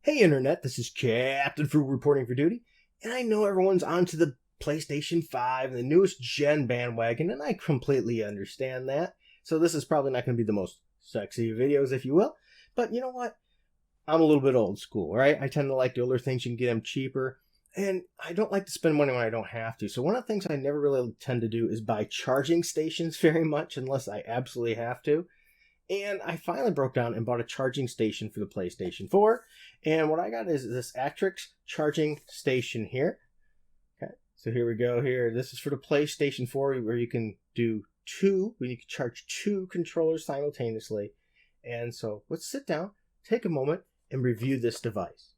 Hey Internet, this is Captain Fruit reporting for duty, and I know everyone's onto the PlayStation 5 and the newest gen bandwagon, and I completely understand that. So this is probably not going to be the most sexy videos, if you will, but you know what? I'm a little bit old school, right? I tend to like the older things, you can get them cheaper, and I don't like to spend money when I don't have to. So one of the things I never really tend to do is buy charging stations very much unless I absolutely have to. And I finally broke down and bought a charging station for the PlayStation 4. And what I got is this Atrix charging station here. Okay, so here we go here. This is for the PlayStation 4 where you can charge two controllers simultaneously. And so let's sit down, take a moment, and review this device.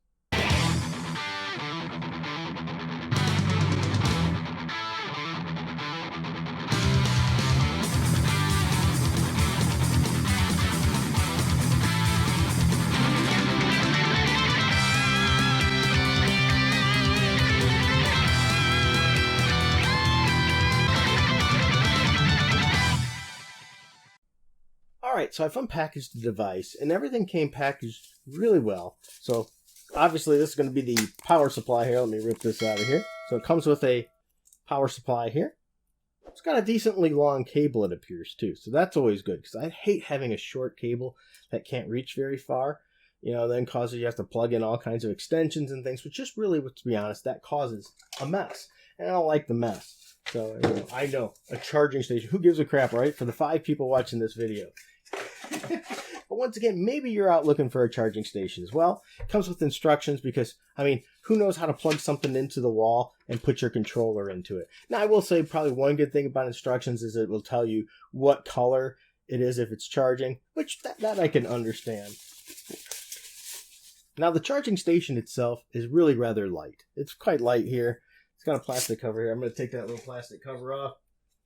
Alright, so I've unpackaged the device, and everything came packaged really well. So, obviously this is going to be the power supply here. Let me rip this out of here. So it comes with a power supply here. It's got a decently long cable, it appears, too. So that's always good, because I hate having a short cable that can't reach very far. You know, then causes you have to plug in all kinds of extensions and things, which just really, to be honest, that causes a mess. And I don't like the mess. So, you know, I know, a charging station, who gives a crap, right? For the 5 people watching this video. But once again, maybe you're out looking for a charging station as well. It comes with instructions because, I mean, who knows how to plug something into the wall and put your controller into it. Now, I will say probably one good thing about instructions is it will tell you what color it is if it's charging, which that I can understand. Now, the charging station itself is really rather light. It's quite light here. It's got a plastic cover here. I'm going to take that little plastic cover off.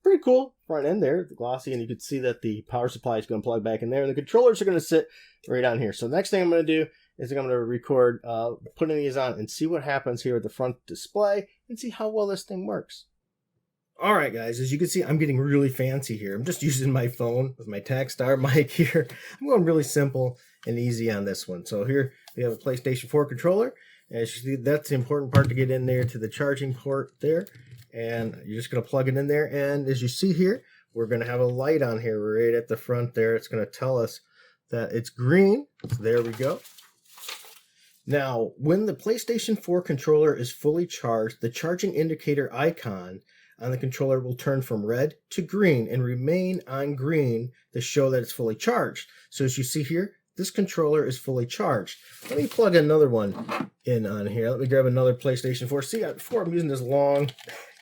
Pretty cool front end there, the glossy, and you can see that the power supply is going to plug back in there, and the controllers are going to sit right down here. So the next thing I'm going to do is I'm going to record putting these on and see what happens here at the front display and see how well this thing works. All right, guys, as you can see, I'm getting really fancy here. I'm just using my phone with my Takstar mic here. I'm going really simple and easy on this one. So here we have a PlayStation 4 controller. As you see, that's the important part to get in there to the charging port there. And you're just going to plug it in there. And as you see here, we're going to have a light on here right at the front there. It's going to tell us that it's green. There we go. Now, when the PlayStation 4 controller is fully charged, the charging indicator icon on the controller will turn from red to green and remain on green to show that it's fully charged. So as you see here, this controller is fully charged. Let me plug another one in on here. Let me grab another PlayStation 4. See, before I'm using this long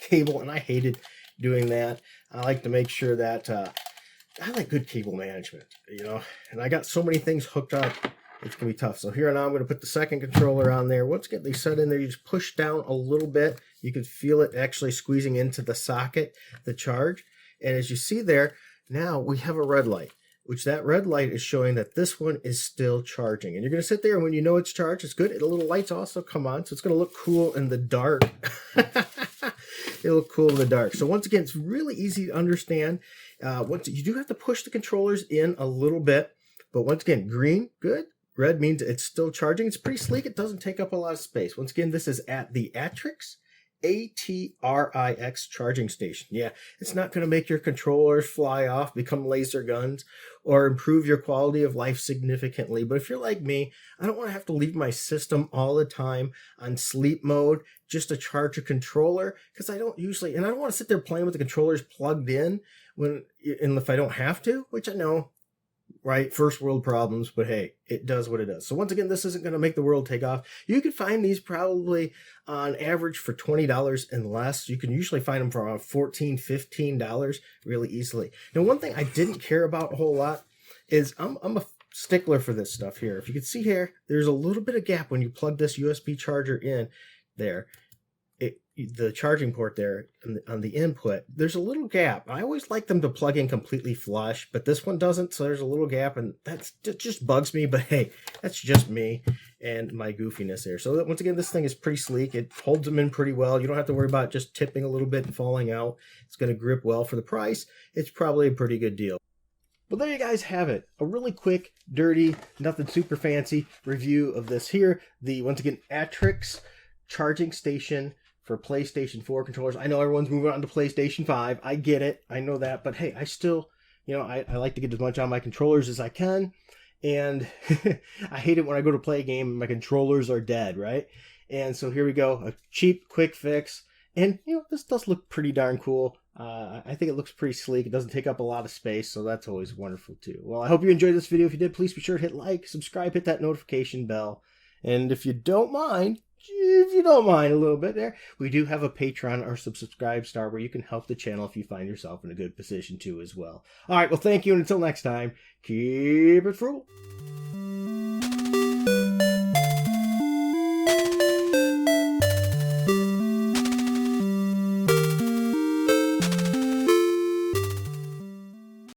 cable, and I hated doing that. I like to make sure that I like good cable management, you know, and I got so many things hooked up, it's gonna be tough. So here now I'm going to put the second controller on there. Once get these set in there, you just push down a little bit. You can feel it actually squeezing into the socket, the charge. And as you see there, now we have a red light, which that red light is showing that this one is still charging. And you're going to sit there, and when you know it's charged, it's good. The little lights also come on, so it's going to look cool in the dark. It'll look cool in the dark. So once again, it's really easy to understand. You do have to push the controllers in a little bit, but once again, green, good. Red means it's still charging. It's pretty sleek. It doesn't take up a lot of space. Once again, this is at the Atrix, ATRIX charging station. Yeah, it's not going to make your controllers fly off, become laser guns, or improve your quality of life significantly. But if you're like me, I don't want to have to leave my system all the time on sleep mode just to charge a controller, because I don't usually, and I don't want to sit there playing with the controllers plugged in if I don't have to, which I know, right? First world problems, but hey, it does what it does. So once again, this isn't going to make the world take off. You can find these probably on average for $20 and less. You can usually find them for around $14, $15 really easily. Now, one thing I didn't care about a whole lot is I'm a stickler for this stuff here. If you can see here, there's a little bit of gap when you plug this USB charger in there. The charging port there on the input, there's a little gap. I always like them to plug in completely flush, but this one doesn't, so there's a little gap, and that just bugs me. But hey, that's just me and my goofiness there. So once again, this thing is pretty sleek. It holds them in pretty well. You don't have to worry about just tipping a little bit and falling out. It's going to grip well. For the price, it's probably a pretty good deal. But there you guys have it. A really quick, dirty, nothing super fancy review of this here. The, once again, Atrix charging station for PlayStation 4 controllers. I know everyone's moving on to PlayStation 5. I get it. I know that. But hey, I still, you know, I like to get as much on my controllers as I can. And I hate it when I go to play a game and my controllers are dead, right? And so here we go. A cheap, quick fix. And, you know, this does look pretty darn cool. I think it looks pretty sleek. It doesn't take up a lot of space, so that's always wonderful too. Well, I hope you enjoyed this video. If you did, please be sure to hit like, subscribe, hit that notification bell. And if you don't mind a little bit there, we do have a Patreon or subscribe star where you can help the channel if you find yourself in a good position too as well. All right, well, thank you, and until next time, keep it frugal.